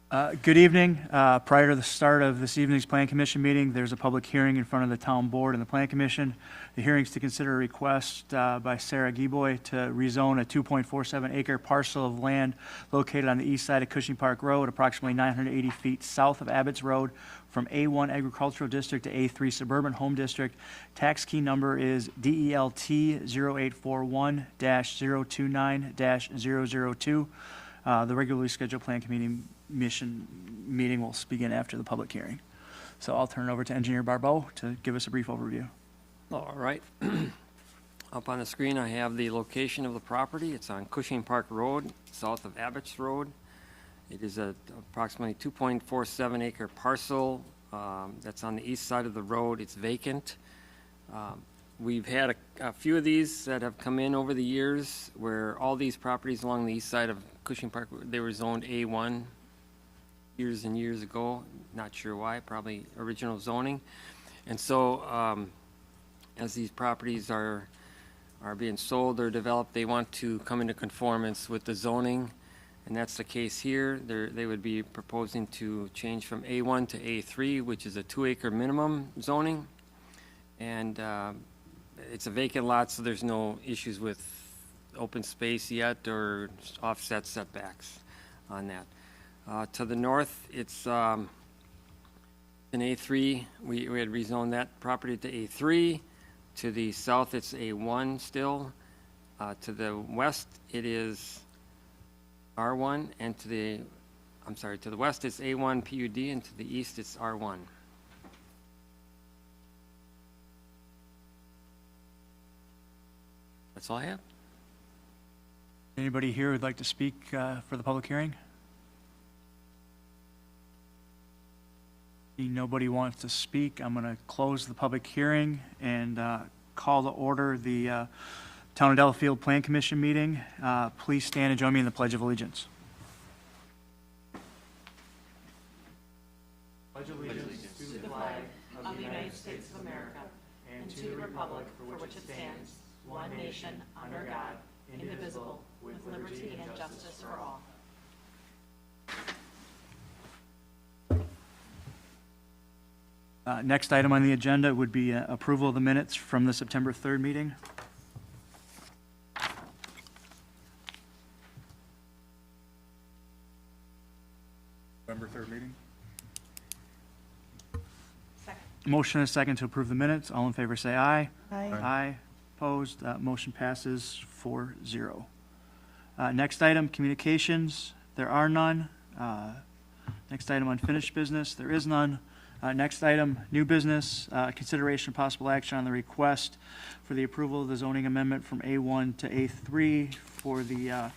Good evening. Prior to the start of this evening's Plan Commission meeting, there's a public hearing in front of the Town Board and the Plan Commission. The hearing's to consider a request by Sarah Gieboy to rezone a 2.47 acre parcel of land located on the east side of Cushing Park Road, approximately 980 feet south of Abbott's Road, from A1 Agricultural District to A3 Suburban Home District. Tax key number is DELT 0841-029-002. The regularly scheduled Plan Commission meeting will begin after the public hearing. So I'll turn it over to Engineer Barbeau to give us a brief overview. All right. Up on the screen, I have the location of the property. It's on Cushing Park Road, south of Abbott's Road. It is a approximately 2.47 acre parcel that's on the east side of the road. It's vacant. We've had a few of these that have come in over the years where all these properties along the east side of Cushing Park, they were zoned A1 years and years ago. Not sure why, probably original zoning. And so as these properties are being sold or developed, they want to come into conformance with the zoning. And that's the case here. They would be proposing to change from A1 to A3, which is a 2 acre minimum zoning. And it's a vacant lot, so there's no issues with open space yet or offset setbacks on that. To the north, it's an A3. We had rezoned that property to A3. To the south, it's A1 still. To the west, it is R1, and to the west, it's A1 PUD, and to the east, it's R1. That's all I have. Anybody here who'd like to speak for the public hearing? Nobody wants to speak. I'm going to close the public hearing and call to order the Town of Delafield Plan Commission meeting. Please stand and join me in the Pledge of Allegiance. Pledge allegiance to the flag of the United States of America and to the republic for which it stands, one nation, under God, indivisible, with liberty and justice for all. Next item on the agenda would be approval of the minutes from the September 3rd meeting. November 3rd meeting. Second. Motion and a second to approve the minutes. All in favor say aye. Aye. Aye. Opposed. Motion passes 4-0. Next item, communications. There are none. Next item, unfinished business. There is none. Next item, new business. Consideration of possible action on the request for the approval of the zoning amendment from A1 to A3 for the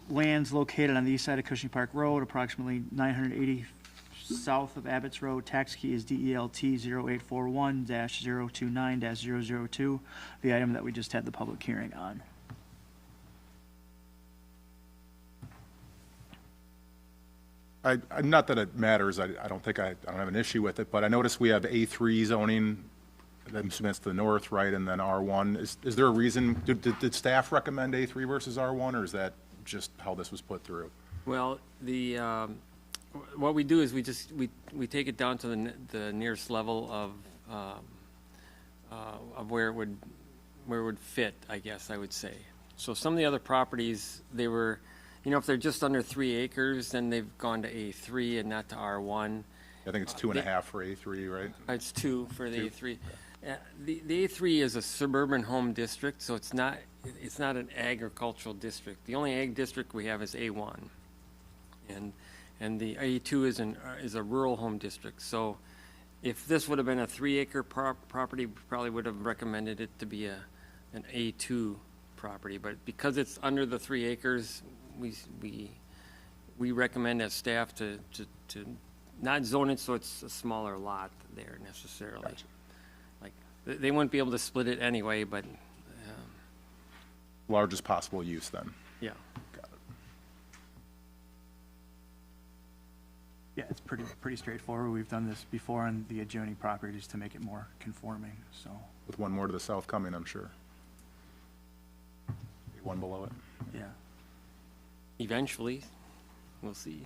lands located on the east side of Cushing Park Road, approximately 980 south of Abbott's Road. Tax key is DELT 0841-029-002, the item that we just had the public hearing on. Not that it matters. I don't have an issue with it, but I notice we have A3 zoning. I'm assuming that's the north, right, and then R1. Is there a reason? Did staff recommend A3 versus R1, or is that just how this was put through? Well, what we do is we take it down to the nearest level of where it would fit, I guess I would say. So some of the other properties, they were, if they're just under 3 acres, then they've gone to A3 and not to R1. I think it's 2.5 for A3, right? It's 2 for the 2. A3. The A3 is a suburban home district, so it's not an agricultural district. The only ag district we have is A1, and the A2 is a rural home district. So if this would have been a 3 acre property, we probably would have recommended it to be an A2 property. But because it's under the 3 acres, we recommend as staff to not zone it so it's a smaller lot there necessarily. Gotcha. Like they wouldn't be able to split it anyway, but Largest possible use then. yeah. Got it. Yeah, it's pretty straightforward. We've done this before on the adjoining properties to make it more conforming, so. With one more to the south coming, I'm sure. One below it. Yeah. Eventually, we'll see.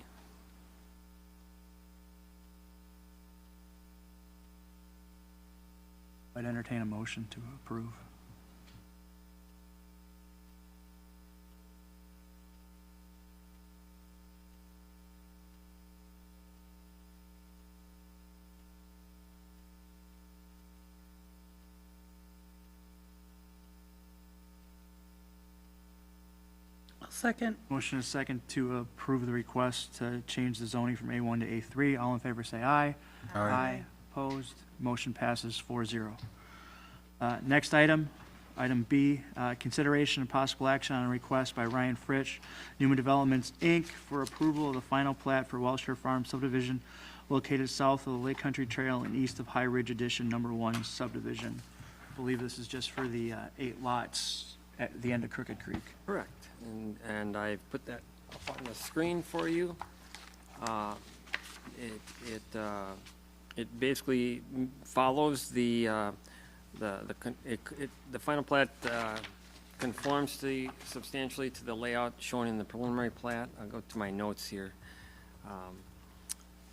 I'd entertain a motion to approve. I'll second. Motion is second to approve the request to change the zoning from A1 to A3. All in favor say aye. Aye. Opposed? Motion passes 4-0. Next item, item B, consideration and possible action on a request by Ryan Fritsch, Newman Developments, Inc., for approval of the final plat for Welshire Farm subdivision located south of the Lake Country Trail and east of High Ridge Addition Number 1 subdivision. I believe this is just for the 8 lots at the end of Crooked Creek. Correct. And I've put that up on the screen for you. It basically follows the final plat conforms substantially to the layout shown in the preliminary plat. I'll go to my notes here.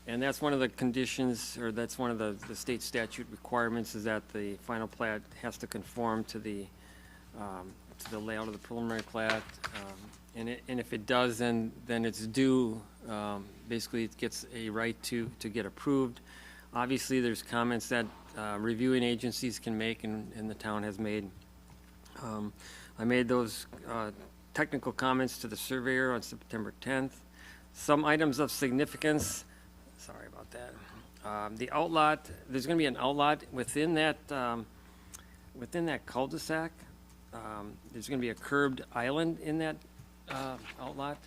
And that's one of the conditions, or that's one of the state statute requirements, is that the final plat has to conform to the layout of the preliminary plat. And if it does, then it's due, basically it gets a right to get approved. Obviously, there's comments that reviewing agencies can make, and the town has made. I made those technical comments to the surveyor on September 10th. Some items of significance, sorry about that. The outlot, there's going to be an outlot within that cul-de-sac. There's going to be a curbed island in that outlot.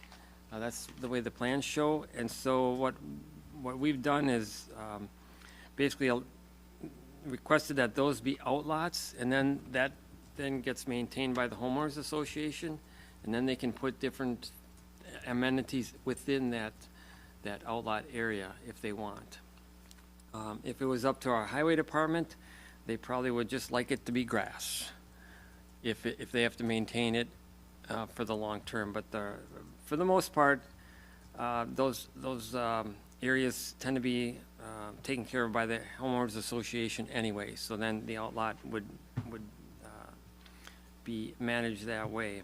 That's the way the plans show. And so what we've done is basically requested that those be outlots, and then that then gets maintained by the homeowners association, and then they can put different amenities within that outlot area if they want. If it was up to our highway department, they probably would just like it to be grass if they have to maintain it for the long term. But for the most part, those areas tend to be taken care of by the homeowners association anyway, so then the outlot would be managed that way.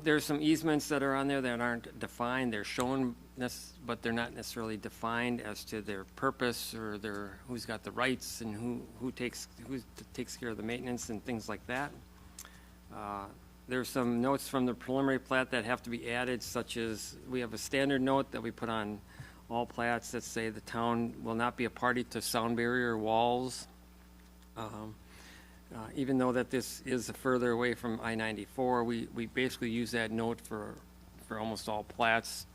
There's some easements that are on there that aren't defined. They're shown, but they're not necessarily defined as to their purpose or who's got the rights and who takes care of the maintenance and things like that. There's some notes from the preliminary plat that have to be added, such as we have a standard note that we put on all plats that say the town will not be a party to sound barrier walls. Even though that this is further away from I-94, we basically use that note for almost all plats.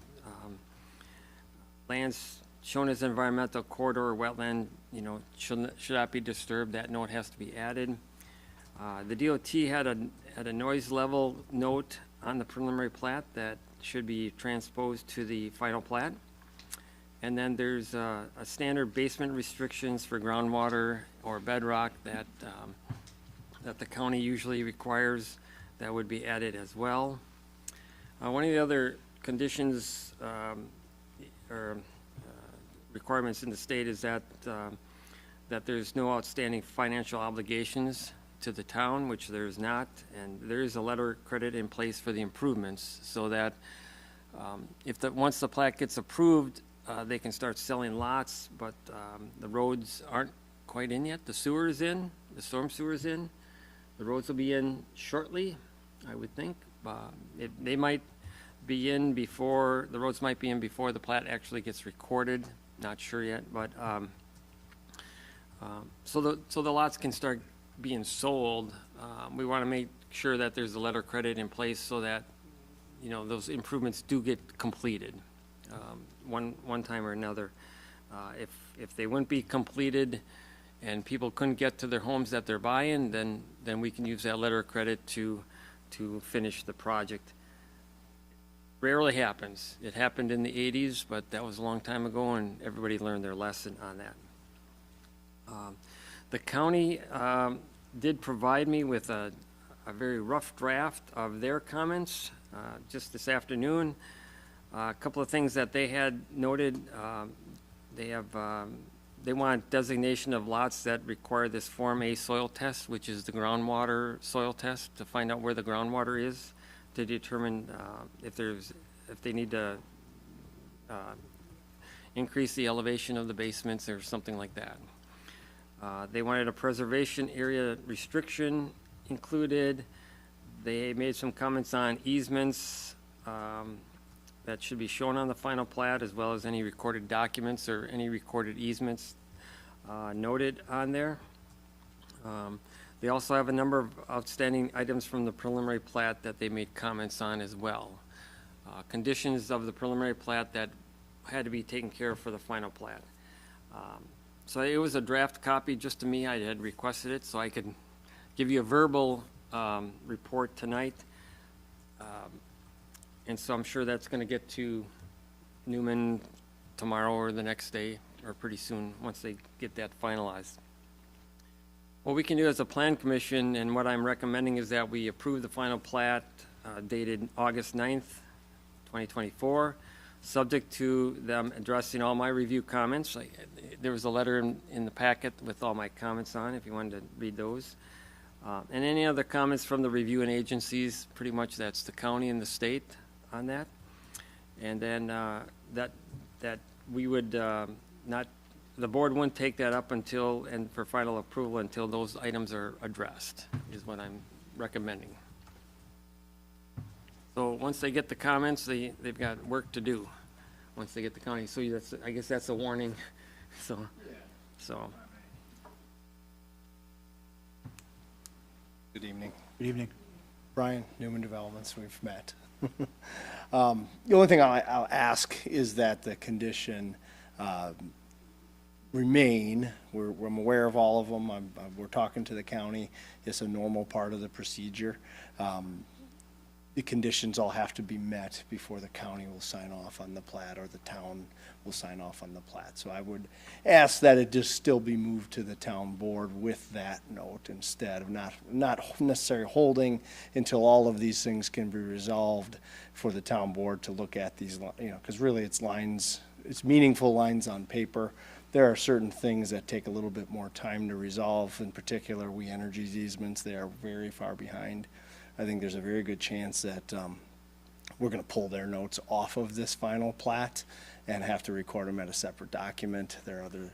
Lands shown as environmental corridor or wetland, should not be disturbed. That note has to be added. The DOT had a noise level note on the preliminary plat that should be transposed to the final plat. And then there's a standard basement restrictions for groundwater or bedrock that the county usually requires that would be added as well. One of the other conditions or requirements in the state is that there's no outstanding financial obligations to the town, which there is not, and there is a letter of credit in place for the improvements, so that once the plat gets approved, they can start selling lots, but the roads aren't quite in yet. The sewer is in, the storm sewer is in. The roads will be in shortly, I would think. They might be in before, the roads might be in before the plat actually gets recorded. Not sure yet, but so the lots can start being sold. We want to make sure that there's a letter of credit in place so that those improvements do get completed one time or another. If they wouldn't be completed and people couldn't get to their homes that they're buying, then we can use that letter of credit to finish the project. Rarely happens. It happened in the 80s, but that was a long time ago, and everybody learned their lesson on that. The county did provide me with a very rough draft of their comments just this afternoon. A couple of things that they had noted. They have They want designation of lots that require this Form A soil test, which is the groundwater soil test, to find out where the groundwater is, to determine if they need to increase the elevation of the basements or something like that. They wanted a preservation area restriction included. They made some comments on easements that should be shown on the final plat, as well as any recorded documents or any recorded easements noted on there. They also have a number of outstanding items from the preliminary plat that they made comments on as well. Conditions of the preliminary plat that had to be taken care of for the final plat. So it was a draft copy just to me. I had requested it so I could give you a verbal report tonight. And so I'm sure that's going to get to Newman tomorrow or the next day or pretty soon once they get that finalized. What we can do as a plan commission, and what I'm recommending, is that we approve the final plat dated August 9th, 2024, subject to them addressing all my review comments. There was a letter in the packet with all my comments on, if you wanted to read those. And any other comments from the reviewing agencies, pretty much that's the county and the state on that. And then that we would not, the board wouldn't take that up until, and for final approval until those items are addressed, is what I'm recommending. So once they get the comments, they've got work to do, once they get the county. So that's, I guess that's a warning, so. Good evening. Good evening. Brian, Newman Developments, we've met. The only thing I'll ask is that the condition remain. I'm aware of all of them. We're talking to the county. It's a normal part of the procedure. The conditions all have to be met before the county will sign off on the plat or the town will sign off on the plat. So I would ask that it just still be moved to the town board with that note instead of not necessarily holding until all of these things can be resolved for the town board to look at these, because really it's lines, it's meaningful lines on paper. There are certain things that take a little bit more time to resolve. In particular, We Energies easements, they are very far behind. I think there's a very good chance that we're going to pull their notes off of this final plat and have to record them at a separate document. There are other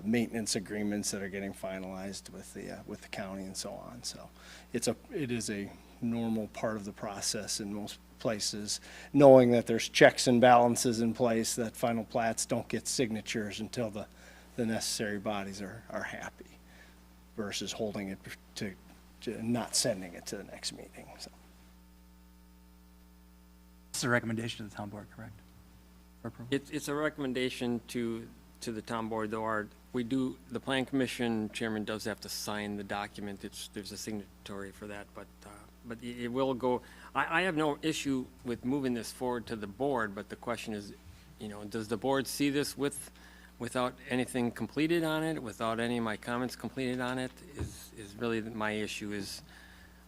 maintenance agreements that are getting finalized with the county and so on. So it is a normal part of the process in most places, knowing that there's checks and balances in place, that final plats don't get signatures until the necessary bodies are happy, versus holding it to not sending it to the next meeting. So. It's a recommendation to the town board, correct? For approval? It's a recommendation to the town board, though the plan commission chairman does have to sign the document. There's a signatory for that, but it will go. I have no issue with moving this forward to the board, but the question is, does the board see this without anything completed on it, without any of my comments completed on it, is really my issue. Is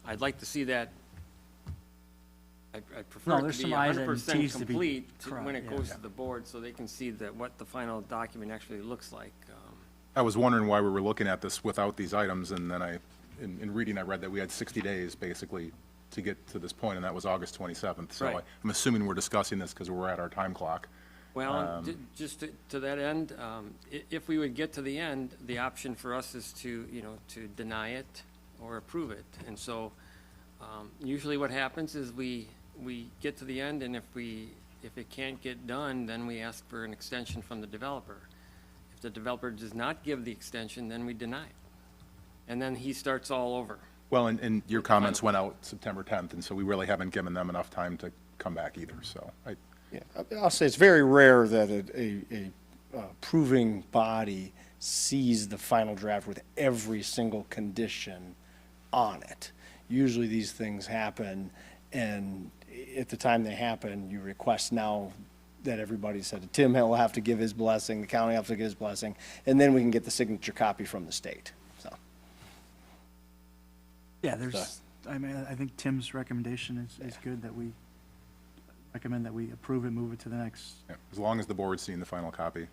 I'd like to see that. I prefer it there's to be some I's and 100% T's to be complete correct, when it yeah. goes to the board, so they can see what the final document actually looks like. I was wondering why we were looking at this without these items, and then in reading, I read that we had 60 days, basically, to get to this point, and that was August 27th. So Right. I'm assuming we're discussing this because we're at our time clock. Well, just to that end, if we would get to the end, the option for us is to deny it or approve it. And so usually what happens is we get to the end, and if it can't get done, then we ask for an extension from the developer. If the developer does not give the extension, then we deny it. And then he starts all over. Well, and your comments went out September 10th, and so we really haven't given them enough time to come back either, so Yeah, I'll say it's very rare that a approving body sees the final draft with every single condition on it. Usually these things happen, and at the time they happen, you request now that everybody said, Tim will have to give his blessing, the county will have to give his blessing, and then we can get the signature copy from the state, so. Yeah, I think Tim's recommendation is good, that we recommend that we approve it, move it to the next. yeah, as long as the board's seeing the final copy.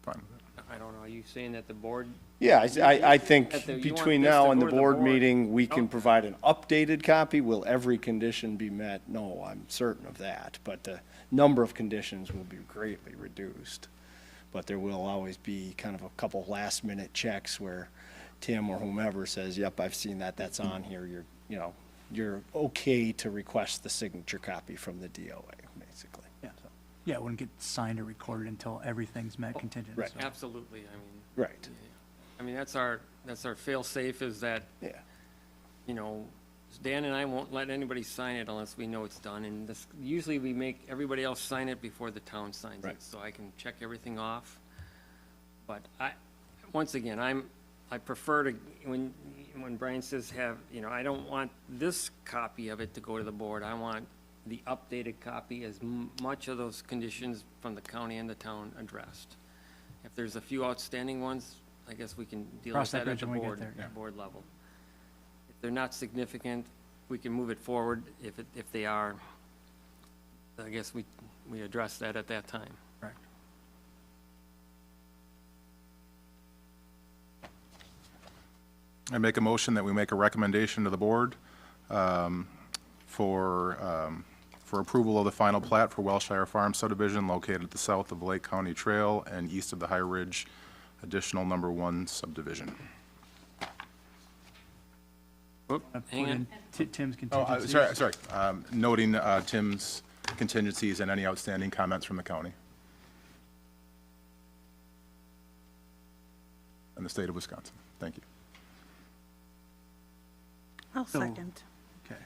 fine with it. I don't know, are you saying that the board, Yeah, I think That the- you want between this to now go and the to the board board? meeting, we can Okay. provide an updated copy. Will every condition be met? No, I'm certain of that, but the number of conditions will be greatly reduced. But there will always be kind of a couple last-minute checks where Tim or whomever says, yep, I've seen that, that's on here, you're okay to request the signature copy from the DOA, basically. Yeah, so, yeah, it wouldn't get signed or recorded until everything's met contingent. right. so. absolutely, I mean, Right, I mean, that's our fail-safe is that, yeah. you know, Dan and I won't let anybody sign it unless we know it's done, and this, usually we make everybody else sign it before the town signs it, Right. so I can check everything off. But once again, I prefer to, when Brian says I don't want this copy of it to go to the board, I want the updated copy, as much of those conditions from the county and the town addressed. If there's a few outstanding ones, I guess we can deal with Cross that that at bridge the when we get board, there, yeah. board level. If they're not significant, we can move it forward. If they are, I guess we address that at that time. Correct. I make a motion that we make a recommendation to the board for approval of the final plat for Wellshire Farm subdivision located to the south of Lake County Trail and east of the High Ridge additional number 1 subdivision. Whoop, Put hang on. in Tim's Oh, contingencies. sorry. Noting Tim's contingencies and any outstanding comments from the county and the state of Wisconsin. Thank you. I'll So- second. Okay.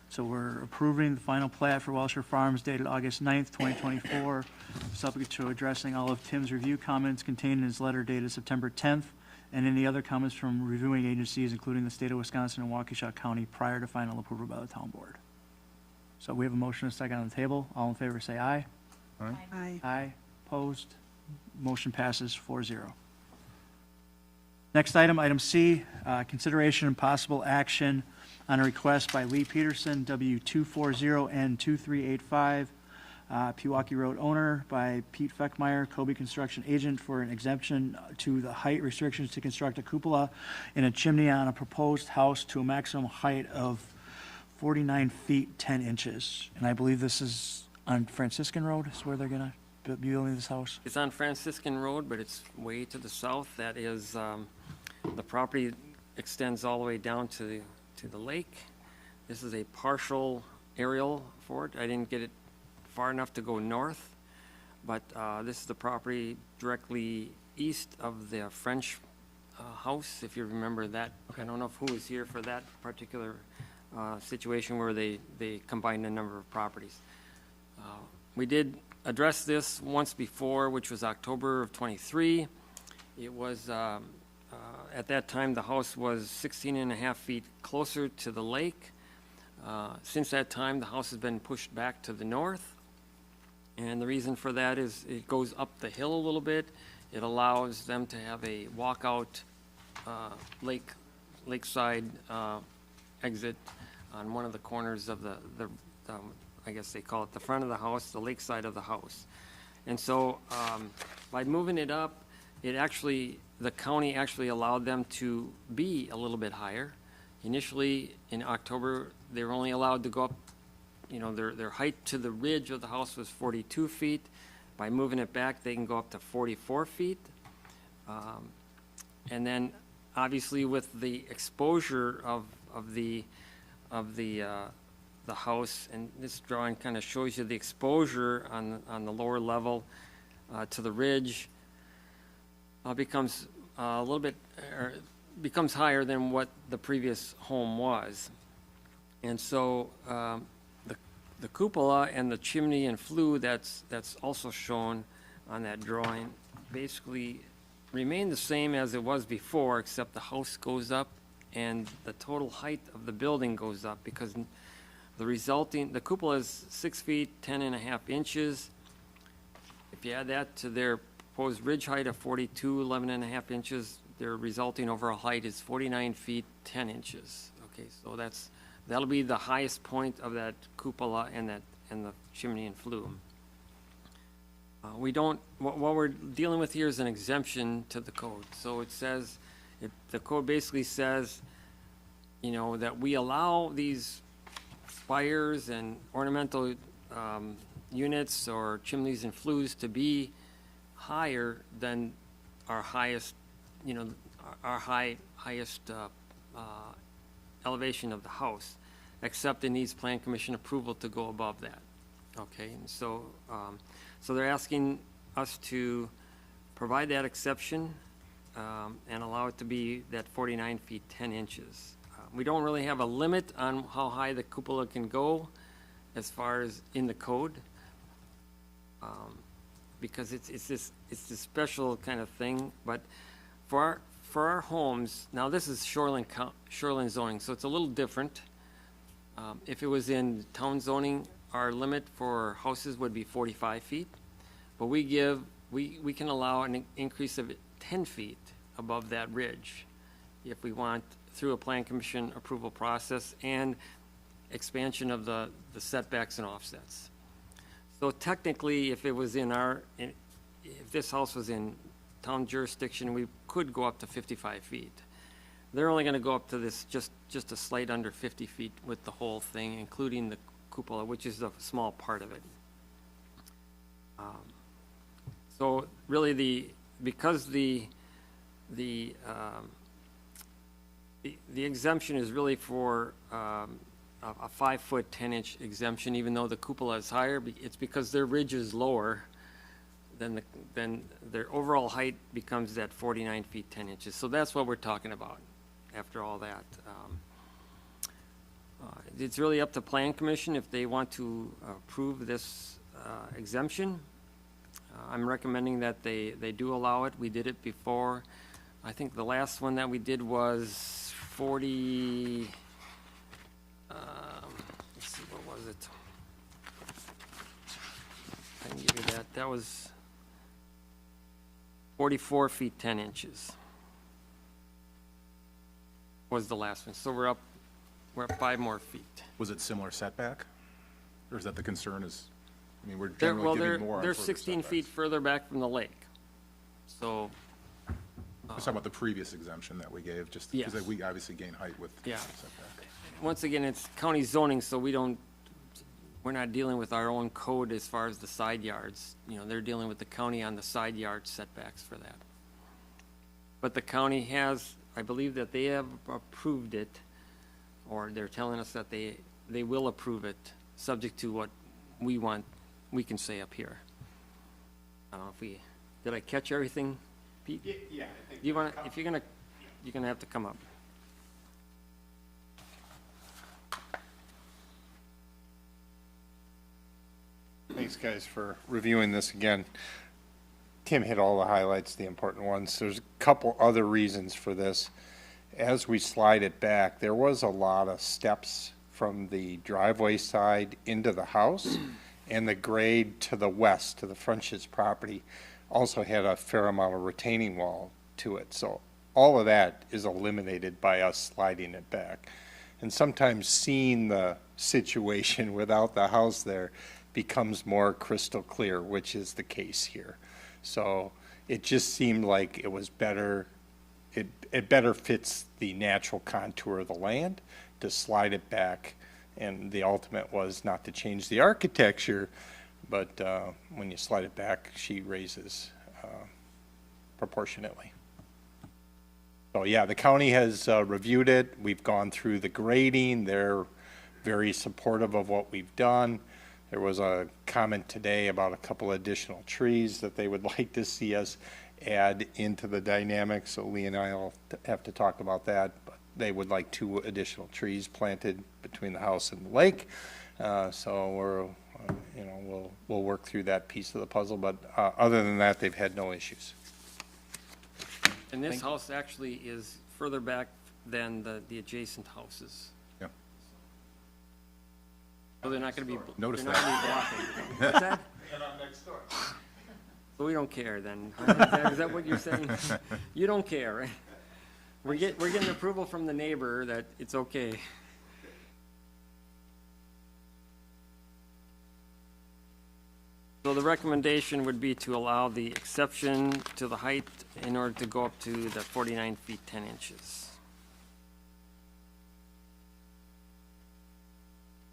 So we're approving the final plat for Welsher Farms dated August 9th, 2024, subject to addressing all of Tim's review comments contained in his letter dated September 10th, and any other comments from reviewing agencies, including the state of Wisconsin and Waukesha County, prior to final approval by the town board. So we have a motion and a second on the table. All in favor, say aye. Aye. Aye. Opposed? Motion passes 4-0. Next item, item C, consideration and possible action on a request by Lee Peterson, W240N2385, Pewaukee Road owner, by Pete Feckmeyer, Kobe Construction Agent, for an exemption to the height restrictions to construct a cupola in a chimney on a proposed house to a maximum height of 49 feet 10 inches. And I believe this is on Franciscan Road, is where they're gonna be building this house. It's on Franciscan Road, but it's way to the south. That is, the property extends all the way down to the lake. This is a partial aerial for it. I didn't get it far enough to go north, but this is the property directly east of the French house, if you remember that. I don't know who was here for that particular situation where they combined a number of properties. We did address this once before, which was October of '23. It was, at that time, the house was 16 and a half feet closer to the lake. Since that time, the house has been pushed back to the north. And the reason for that is it goes up the hill a little bit. It allows them to have a walkout lakeside exit on one of the corners of the I guess they call it the front of the house, the lakeside of the house. And so by moving it up, the county actually allowed them to be a little bit higher. Initially, in October, they were only allowed to go up, their height to the ridge of the house was 42 feet. By moving it back, they can go up to 44 feet. And then, obviously, with the exposure of the house, and this drawing kind of shows you the exposure on the lower level to the ridge, becomes a little bit, or becomes higher than what the previous home was. And so the cupola and the chimney and flue that's also shown on that drawing basically remain the same as it was before, except the house goes up and the total height of the building goes up, because the cupola is 6 feet 10 and a half inches. If you add that to their proposed ridge height of 42 11 and a half inches, their resulting overall height is 49 feet 10 inches. Okay, so that'll be the highest point of that cupola and the chimney and flue. We don't, what we're dealing with here is an exemption to the code. So it says, the code basically says, you know, that we allow these spires and ornamental units or chimneys and flues to be higher than our highest, you know, our highest elevation of the house, except it needs plan commission approval to go above that. Okay, and so, so they're asking us to provide that exception and allow it to be that 49 feet 10 inches. We don't really have a limit on how high the cupola can go as far as in the code, because it's this special kind of thing. But for our homes, now this is shoreline zoning, so it's a little different. If it was in town zoning, our limit for houses would be 45 feet, but we can allow an increase of 10 feet above that ridge if we want, through a plan commission approval process and expansion of the setbacks and offsets. So technically, if it was if this house was in town jurisdiction, we could go up to 55 feet. They're only gonna go up to this, just a slight under 50 feet with the whole thing, including the cupola, which is a small part of it. So really because the exemption is really for a 5 foot 10 inch exemption, even though the cupola is higher. It's because their ridge is lower than their overall height becomes that 49 feet 10 inches. So that's what we're talking about after all that. It's really up to plan commission if they want to approve this exemption. I'm recommending that they do allow it. We did it before. I think the last one that we did was 40, let's see, what was it? I can give you that. That was 44 feet 10 inches was the last one. So we're up 5 more feet. Was it similar setback? Or is that the concern is, I mean, we're They're, well, generally giving more on they're further 16 feet setbacks. further back from the lake. So, Let's talk about the previous exemption that we gave, just Yes. because we obviously gain height with Yeah. setback. once again, it's county zoning, so we're not dealing with our own code as far as the side yards. You know, they're dealing with the county on the side yard setbacks for that. But the county has, I believe that they have approved it, or they're telling us that they will approve it, subject to what we can say up here. Did I catch everything, Pete? Yeah, I think. You wanna, if you're gonna have to come up. Thanks, guys, for reviewing this again. Tim hit all the highlights, the important ones. There's a couple other reasons for this. As we slide it back, there was a lot of steps from the driveway side into the house, and the grade to the west, to the French's property, also had a fair amount of retaining wall to it. So all of that is eliminated by us sliding it back. And sometimes seeing the situation without the house there becomes more crystal clear, which is the case here. So it just seemed like it was better, it better fits the natural contour of the land to slide it back. And the ultimate was not to change the architecture, but when you slide it back, she raises proportionately. So yeah, the county has reviewed it. We've gone through the grading. They're very supportive of what we've done. There was a comment today about a couple additional trees that they would like to see us add into the dynamic. So Lee and I will have to talk about that. But they would like 2 additional trees planted between the house and the lake. So we're, we'll work through that piece of the puzzle. But other than that, they've had no issues. And this house actually is further back than the adjacent houses. Yeah. So they're not gonna be. Noticed they're not gonna be blocking. What's that? So we don't care then. Is that what you're saying? You don't care, right? We're getting approval from the neighbor that it's okay. So So the recommendation would be to allow the exception to the height in order to go up to the 49 feet 10 inches.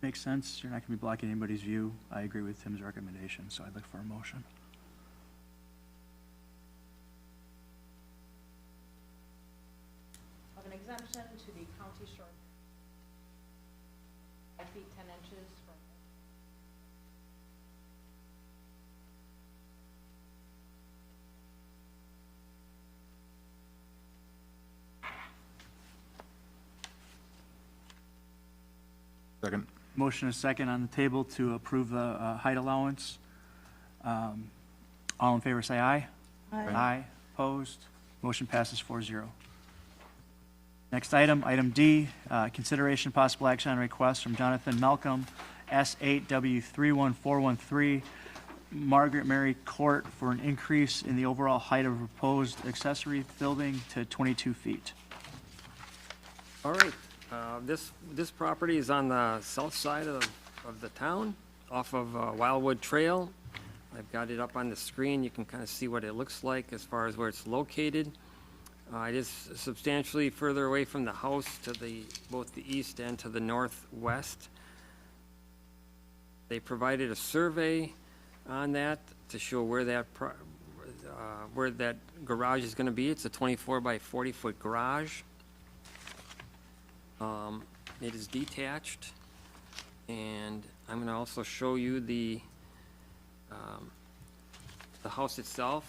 Makes sense. You're not going to be blocking anybody's view. I agree with Tim's recommendation, so I'd look for a motion. Of an exemption to the county shore 5 feet 10 inches from Second. Motion is second on the table to approve the height allowance. All in favor, say aye. Aye. Opposed? Motion passes 4-0. Next item, item D, consideration possible action on request from Jonathan Malcolm, S8W31413, Margaret Mary Court for an increase in the overall height of proposed accessory building to 22 feet. All right, this property is on the south side of the town, off of Wildwood Trail. I've got it up on the screen. You can kind of see what it looks like as far as where it's located. It is substantially further away from the house to both the east and to the northwest. They provided a survey on that to show where that garage is going to be. It's a 24 by 40 foot garage. It is detached, and I'm going to also show you the house itself.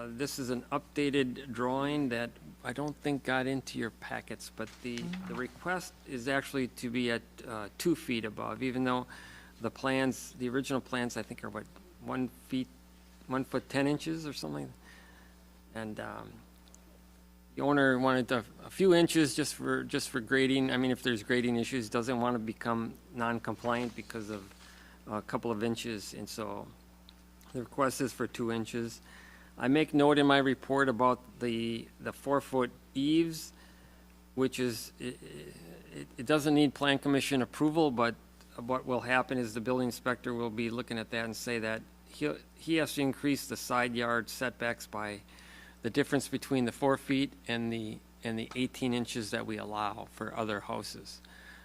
This is an updated drawing that I don't think got into your packets, but the request is actually to be at 2 feet above, even though the original plans, I think are what, 1 foot 10 inches or something. And the owner wanted a few inches just for grading. I mean, if there's grading issues, doesn't want to become non-compliant because of a couple of inches, and so the request is for 2 inches. I make note in my report about the 4 foot eaves, which is, it doesn't need plan commission approval, but what will happen is the building inspector will be looking at that and say that he has to increase the side yard setbacks by the difference between the 4 feet and the 18 inches that we allow for other houses.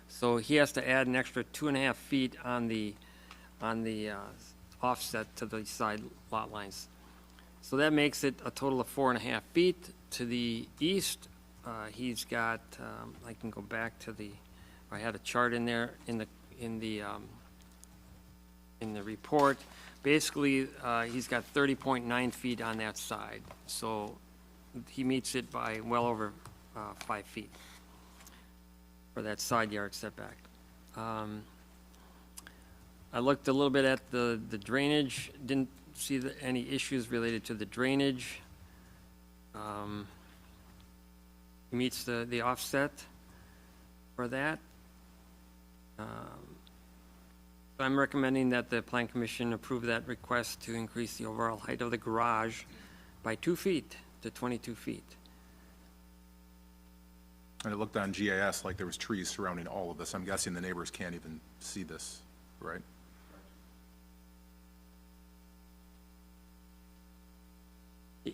So he has to add an extra 2.5 feet on the offset to the side lot lines. So that makes it a total of 4.5 feet. To the east, he's got, I can go back to I had a chart in there in the report. Basically, he's got 30.9 feet on that side. So he meets it by well over 5 feet for that side yard setback. I looked a little bit at the drainage, didn't see any issues related to the drainage. He meets the offset for that. I'm recommending that the Plan Commission approve that request to increase the overall height of the garage by 2 feet to 22 feet. And it looked on GIS like there was trees surrounding all of this. I'm guessing the neighbors can't even see this, right?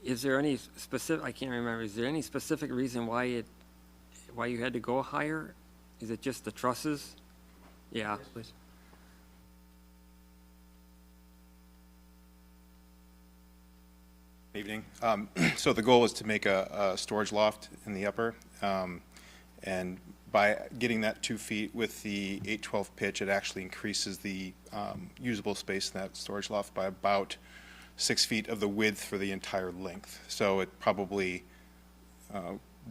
Is there any specific, I can't remember, is there any specific reason why you had to go higher? Is it just the trusses? Yeah. Yes, please. Evening. So the goal is to make a storage loft in the upper, and by getting that 2 feet with the 812 pitch, it actually increases the usable space in that storage loft by about 6 feet of the width for the entire length. So it probably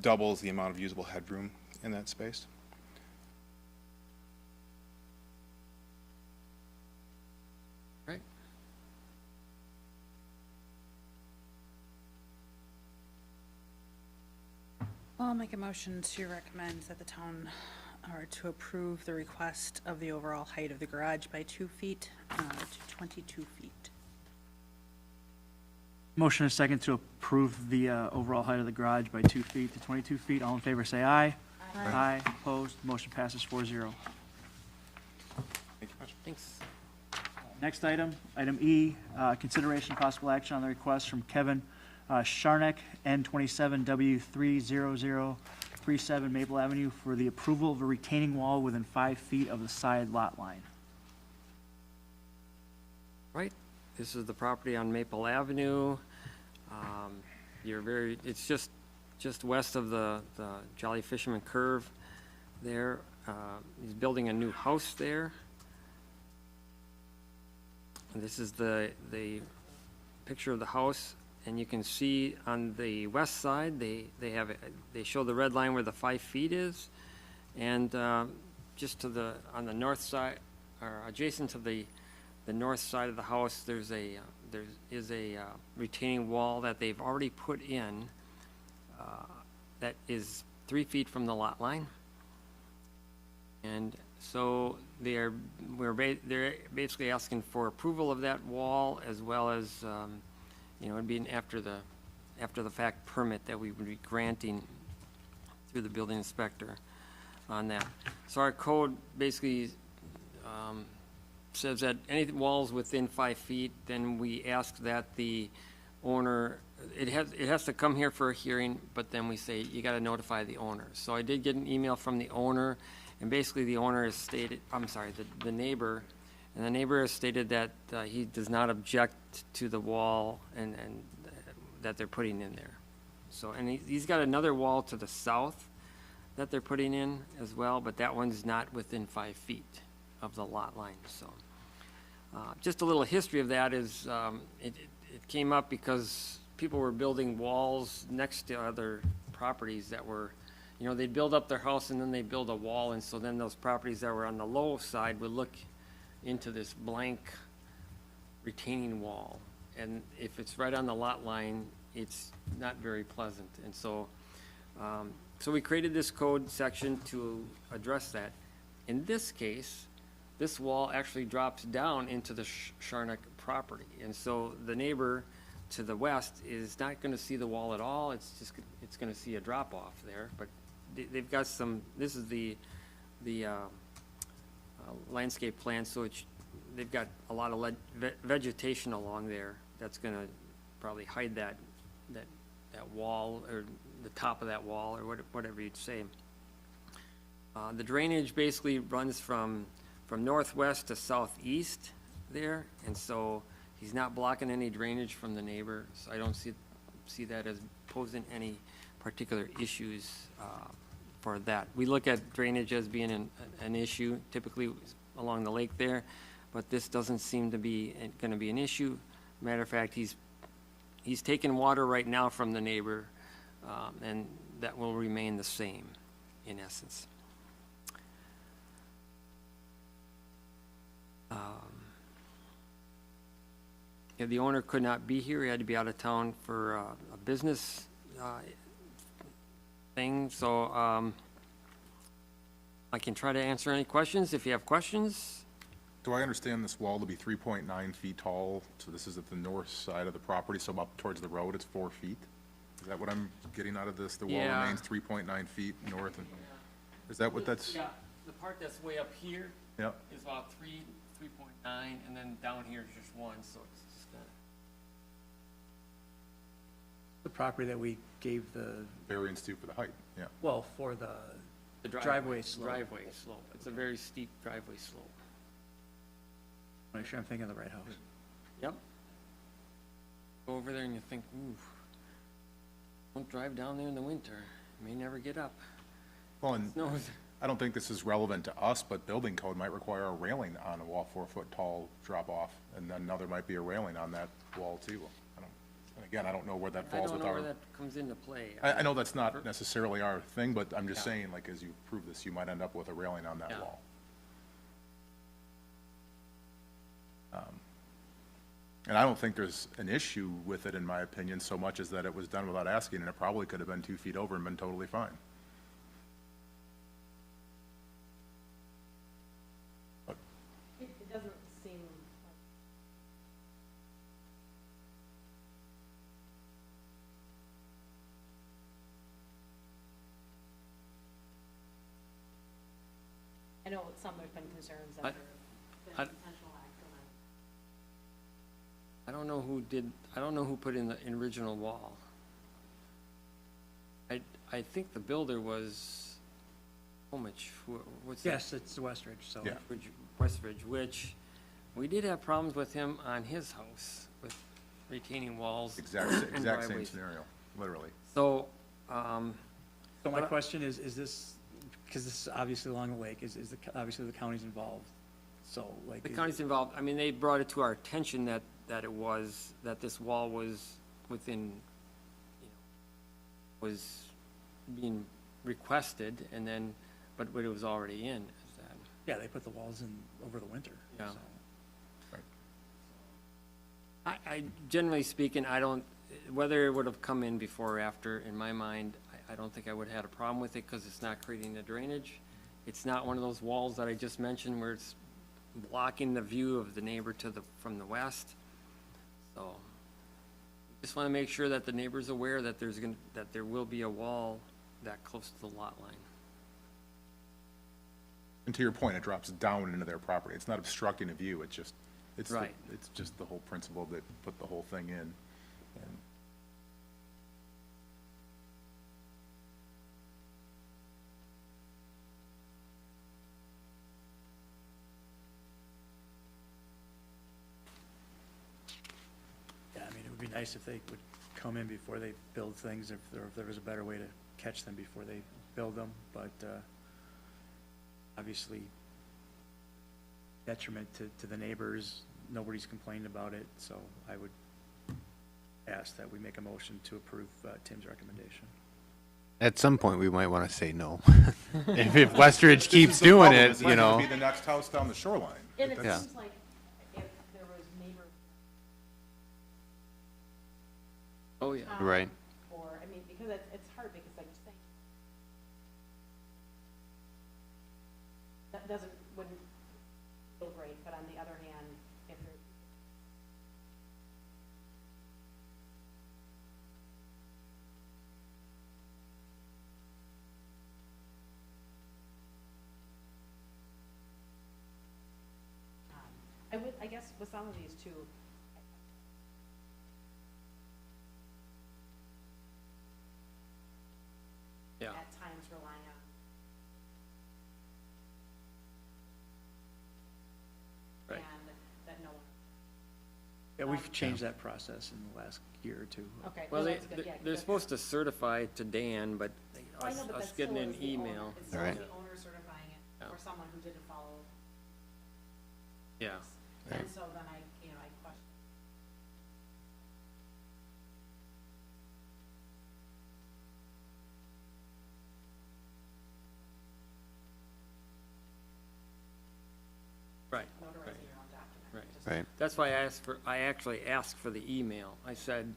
doubles the amount of usable headroom in that space. Right. I'll make a motion to recommend that the town, or to approve the request of the overall height of the garage by 2 feet to 22 feet. Motion is second to approve the overall height of the garage by 2 feet to 22 feet. All in favor, say aye. Aye. Opposed? Motion passes 4-0. Thank you much. Thanks. Next item, item E, consideration possible action on the request from Kevin Sharnick, N27W30037 Maple Avenue, for the approval of a retaining wall within 5 feet of the side lot line. Right, this is the property on Maple Avenue. It's just west of the Jolly Fisherman Curve there. He's building a new house there. And this is the picture of the house, and you can see on the west side, they show the red line where the 5 feet is, and just on the north side, or adjacent to the north side of the house, there is a retaining wall that they've already put in that is 3 feet from the lot line. And so they're basically asking for approval of that wall, as well as, it'd be after the fact permit that we would be granting through the building inspector on that. So our code basically says that any walls within 5 feet, then we ask that the owner, it has to come here for a hearing, but then we say you got to notify the owner. So I did get an email from the owner, and basically the owner has stated, the neighbor, and the neighbor has stated that he does not object to the wall and that they're putting in there. So, and he's got another wall to the south that they're putting in as well, but that one's not within 5 feet of the lot line. So, just a little history of that is it came up because people were building walls next to other properties that were, they'd build up their house and then they'd build a wall, and so then those properties that were on the low side would look into this blank retaining wall. And if it's right on the lot line, it's not very pleasant. And so, so we created this code section to address that. In this case, this wall actually drops down into the Sharnick property. And so the neighbor to the west is not going to see the wall at all. It's going to see a drop off there. But they've got this is the landscape plan, so they've got a lot of vegetation along there that's going to probably hide that wall, or the top of that wall, or whatever you'd say. The drainage basically runs from northwest to southeast there, and so he's not blocking any drainage from the neighbor, so I don't see that as posing any particular issues for that. We look at drainage as being an issue typically along the lake there, but this doesn't seem to be going to be an issue. Matter of fact, he's taking water right now from the neighbor, and that will remain the same in essence. Yeah, the owner could not be here. He had to be out of town for a business thing. So I can try to answer any questions if you have questions. Do I understand this wall to be 3.9 feet tall? So this is at the north side of the property, so up towards the road, it's 4 feet? Is that what I'm getting out of this? The wall Yeah. remains 3.9 feet north? And is that what that's? Yeah, the part that's way up here Yep. is about 3.9, and then down here is just 1, so it's just The property that we gave the, Variance too for the height, yeah. well, for the the driveway slope. Driveway slope. It's a very steep driveway slope. Make sure I'm thinking of the right house. Yep. Go over there and you think, ooh, don't drive down there in the winter. You may never get up. Well, and Snows. I don't think this is relevant to us, but building code might require a railing on a wall 4 foot tall drop off, and then another might be a railing on that wall too. And again, I don't know where that I falls don't with know our. where that comes into play. I know that's not necessarily our thing, but I'm just Yeah. saying, like, as you prove this, you might end up with a railing on that Yeah. wall. And I don't think there's an issue with it, in my opinion, so much as that it was done without asking, and it probably could have been 2 feet over and been totally fine. It doesn't seem like. I know some there's been concerns that I- there have been I- potential accidents. I don't know who put in the original wall. I think the builder was Homage, what's that? Yes, it's Westridge, so. Yeah. Westridge, which we did have problems with him on his house with retaining walls. Exact same driveways. scenario, literally. So, So my question is this, because this is obviously along the lake, obviously the county's involved, so like. the county's involved, I mean, they brought it to our attention that that this wall was within, was being requested, and then, but it was already in. Is that- Yeah, they put the walls in over the winter. Yeah. so. I generally speaking, I don't, whether it would have come in before or after, in my mind, I don't think I would have had a problem with it, because it's not creating the drainage. It's not one of those walls that I just mentioned where it's blocking the view of the neighbor from the west. So, just want to make sure that the neighbor's aware that that there will be a wall that close to the lot line. And to your point, it drops down into their property. It's not obstructing a view, it's just, Right. it's just the whole principle that put the whole thing in. And Yeah, I mean, it would be nice if they would come in before they build things, if there was a better way to catch them before they build them, but, obviously detriment to the neighbors, nobody's complained about it, so I would ask that we make a motion to approve, Tim's recommendation. At some point, we might want to say no. If Westridge this keeps is the doing problem, it, it's you not gonna know. Be the next house down the shoreline. And it Yeah. seems like if there was neighbor. Oh, yeah. Right. Or, I mean, because it's hard, because like you're saying, that wouldn't feel great, but on the other hand, if there. I guess with some of these too, Yeah. at times relying on. Right. And that no one, Yeah, we've changed that process in the last year or two. okay. Well, that's good, yeah, they're good. supposed to certify to Dan, but I know, but us that getting still an is the owner. email. It's still Right. the owner certifying it, Yeah. or someone who didn't follow. Yeah. And so then I question. Right. Notarizing Right. your own document. Right. Just- Right. That's why I actually asked for the email. I said,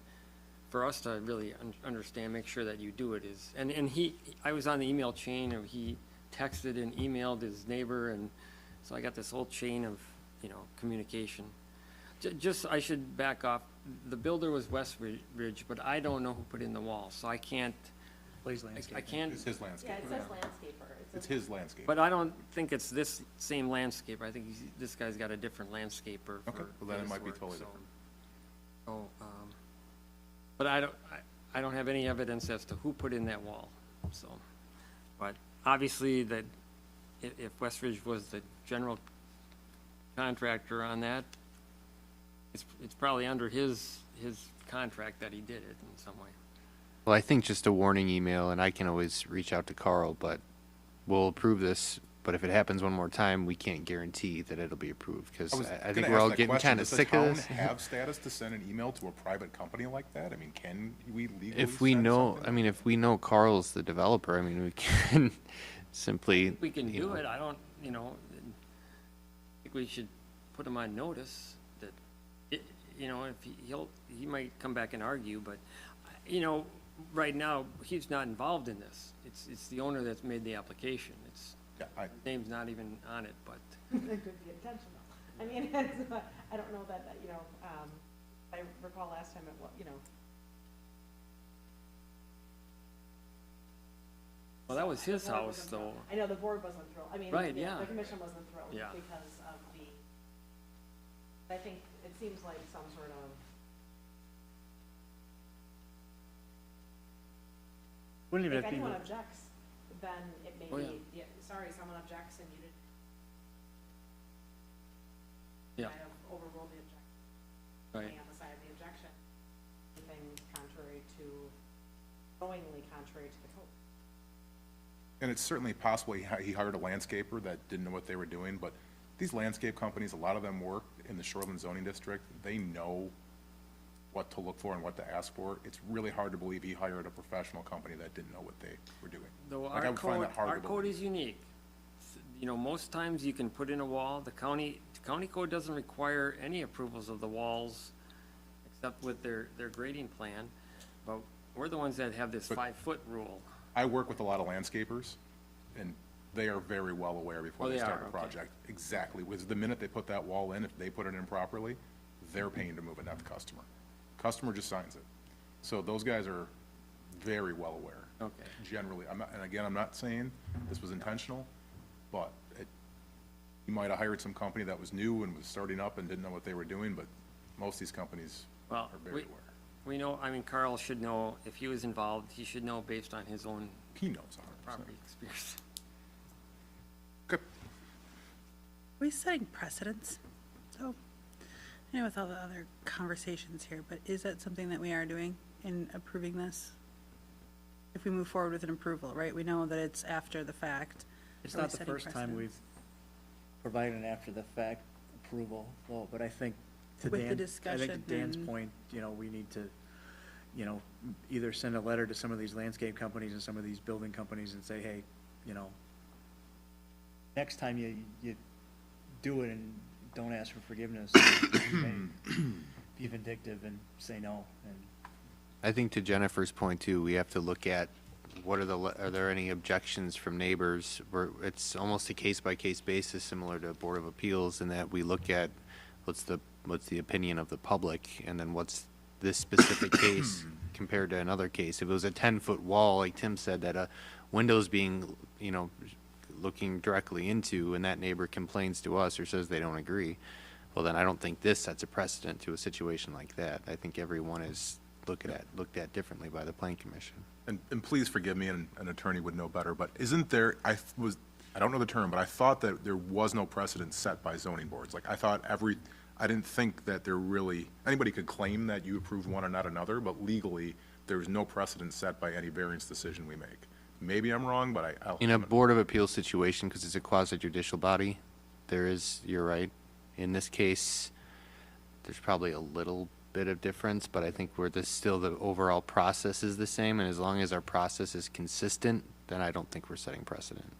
for us to really understand, make sure that you do it is, and I was on the email chain, or he texted and emailed his neighbor, and so I got this whole chain of, communication. Just, I should back off. The builder was Westridge, but I don't know who put in the wall, so I can't, Blaze I Landscaping. can't, It's his landscape. Yeah, it says landscaper. It's his landscape. but I don't think it's this same landscaper. I think this guy's got a different landscaper. Okay, for well, then it his might be work, totally so- different. So, but I don't have any evidence as to who put in that wall, so. But obviously that if Westridge was the general contractor on that, it's probably under his contract that he did it in some way. Well, I think just a warning email, and I can always reach out to Carl, but we'll approve this. But if it happens one more time, we can't guarantee that it'll be approved, because was I gonna think ask we're all that getting question. kind of sick of this. Does the town have status to send an email to a private company like that? I mean, can we legally If we send know, something? I mean, if we know Carl's the developer, I mean, we can simply. We can you do know, it, I don't, I think we should put him on notice that, if he might come back and argue, but, right now, he's not involved in this. It's the owner that's made the application. Yeah, His name's not even on it, but, It could be intentional. I mean, I don't know that, I recall last time well, that was his the board house, wasn't though. thrilled. I know, the board wasn't thrilled. I mean, Right, yeah, yeah. the commission wasn't thrilled Yeah. because of I think it's seems like some sort of, Wouldn't even if have to be, anyone objects, then it may Oh, yeah. be, yeah, sorry, someone objects and you didn't. Yeah. Kind of overrule the objection, Right. on the side of the objection, anything contrary to, knowingly contrary to the code. And it's certainly possible he hired a landscaper that didn't know what they were doing, but these landscape companies, a lot of them work in the shoreline zoning district. They know what to look for and what to ask for. It's really hard to believe he hired a professional company that didn't know what they were doing. Though Like, I our would find code, that hard our to code believe. is unique. You know, most times you can put in a wall, the county code doesn't require any approvals of the walls except with their grading plan, but we're the ones that have this But- 5-foot rule. I work with a lot of landscapers, and they are very well aware before Oh, they they start are, a okay. project. Exactly, because the minute they put that wall in, if they put it in properly, they're paying to move it, not the customer. Customer just signs it. So those guys are very well aware. Okay. Generally, and again, I'm not saying this was intentional, but you might have hired some company that was new and was starting up and didn't know what they were doing, but most of these companies are Well, very aware. we know, I mean, Carl should know, if he was involved, he should know based on his own He knows 100%. property experience. Good. Are we setting precedents? So, I know with all the other conversations here, but is that something that we are doing in approving this? If we move forward with an approval, right? We know that it's after the fact. it's Are we not the setting first time we've precedents? provided an after-the-fact approval, though, but I think to With the Dan, I think discussion to Dan's and- point, you know, we need to, you know, either send a letter to some of these landscape companies and some of these building companies and say, hey, you know, next time you do it and don't ask for forgiveness, be vindictive and say no, and I think to Jennifer's point too, we have to look at what are there any objections from neighbors? It's almost a case-by-case basis, similar to Board of Appeals, in that we look at what's the opinion of the public, and then what's this specific case compared to another case. If it was a 10-foot wall, like Tim said, that a window's being, you know, looking directly into, and that neighbor complains to us or says they don't agree, well, then I don't think this sets a precedent to a situation like that. I think everyone is looked at differently by the Plan Commission. And please forgive me, and an attorney would know better, but isn't there, I don't know the term, but I thought that there was no precedent set by zoning boards. Like, I didn't think that anybody could claim that you approved one and not another, but legally, there's no precedent set by any variance decision we make. Maybe I'm wrong, but I'll. In a Board of Appeals situation, because it's a quasi-judicial body, you're right. In this case, there's probably a little bit of difference, but I think still the overall process is the same, and as long as our process is consistent, then I don't think we're setting precedent.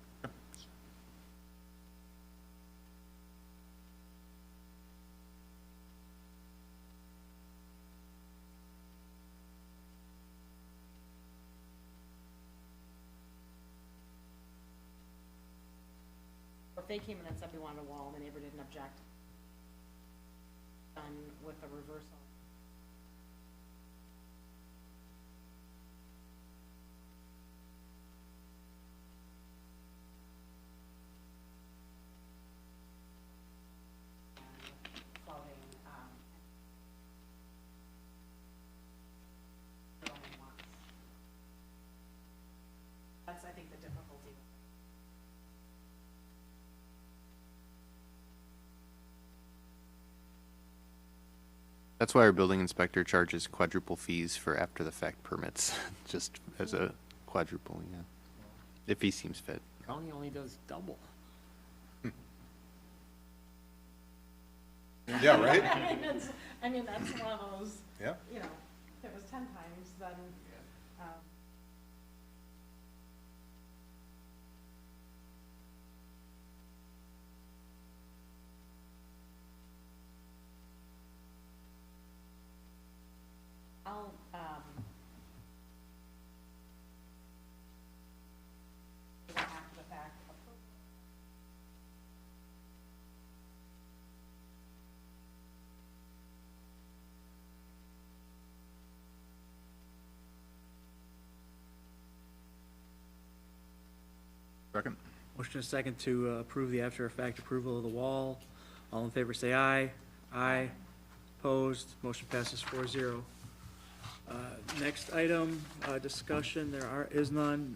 If they came in and said we wanted a wall and the neighbor didn't object, done with a reversal. And floating, going once. That's, I think, the difficulty. That's why our building inspector charges quadruple fees for after-the-fact permits, just as a quadruple, yeah, if he seems fit. County only does double. Yeah, right? I mean, that's one of those, Yeah. you know, if it was 10 times, then, I'll, after the fact, approve. Second? motion is second to approve the after-effect approval of the wall. All in favor, say aye. Aye. Opposed, motion passes 4-0. Next item, discussion, is none.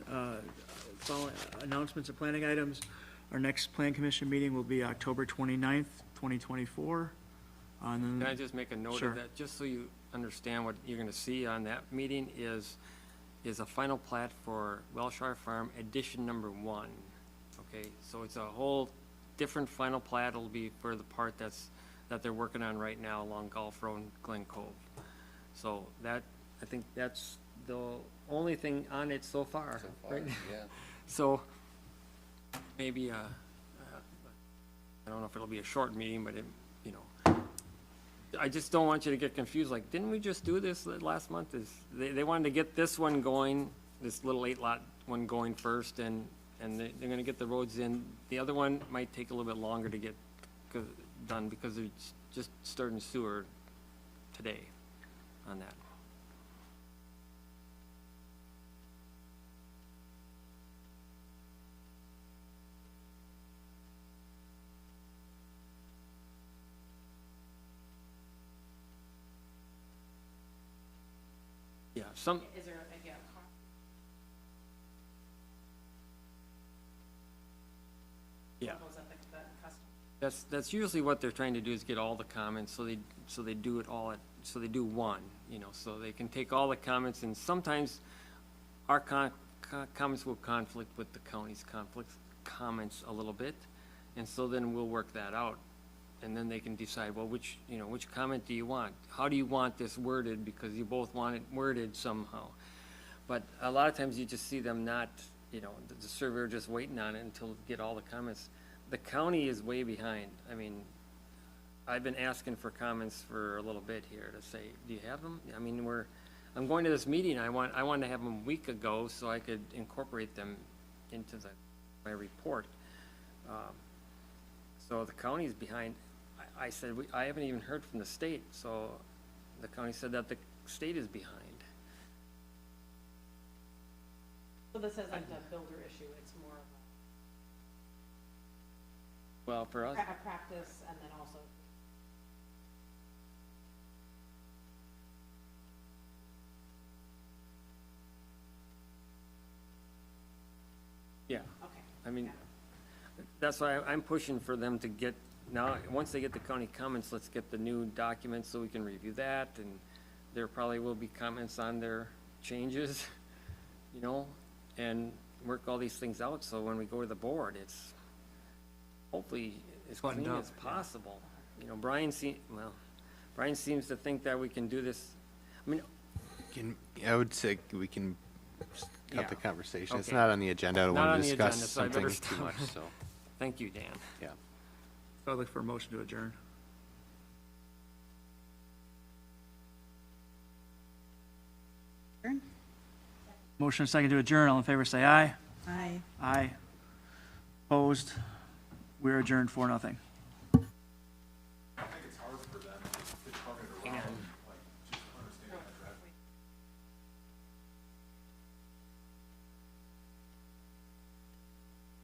Following announcements of planning items, our next plan commission meeting will be October 29th, 2024. And Can I then, just make a note Sure. of that, just so you understand what you're gonna see on that meeting is a final plat for Welshire Farm Edition Number 1. Okay, so it's a whole different final plat. It'll be for the part that they're working on right now along Gulf Road and Glen Cove. So that, I think that's the only thing on it so far. Right? So maybe, I don't know if it'll be a short meeting, but it, you know, I just don't want you to get confused, like, didn't we just do this last month? They wanted to get this one going, this little 8-lot one going first, and they're gonna get the roads in. The other one might take a little bit longer to get done, because they're just starting sewer today on that. Yeah, Is there a gap? yeah. Was that the custom? That's usually what they're trying to do, is get all the comments, so they do it all so they do one, you know, so they can take all the comments, and sometimes our comments will conflict with the county's comments a little bit, and so then we'll work that out, and then they can decide, well, which comment do you want? How do you want this worded, because you both want it worded somehow. But a lot of times you just see them not, you know, the surveyor just waiting on it until get all the comments. The county is way behind. I mean, I've been asking for comments for a little bit here to say, do you have them? I mean, I'm going to this meeting, I wanted to have them a week ago so I could incorporate them into my report. So the county's behind. I said, I haven't even heard from the state, so the county said that the state is behind. So this isn't a builder issue, it's more of Well, for us, a practice and then also. yeah. Okay. I mean, that's why I'm pushing for them to get, now, once they get the county comments, let's get the new documents so we can review that, and there probably will be comments on their changes, you know, and work all these things out, so when we go to the board, it's hopefully as clean as possible. You know, Brian seems to think that we can do this, I mean, I would say we can Yeah. cut the conversation. It's Okay. not on the agenda. I don't Not want on to the discuss agenda, so I better something too stop. much, so, thank you, Dan. yeah. I'd look for a motion to adjourn. Adjourn? Motion and second to adjourn. All in favor, say aye. Aye. Aye. Opposed? We're adjourned 4-0.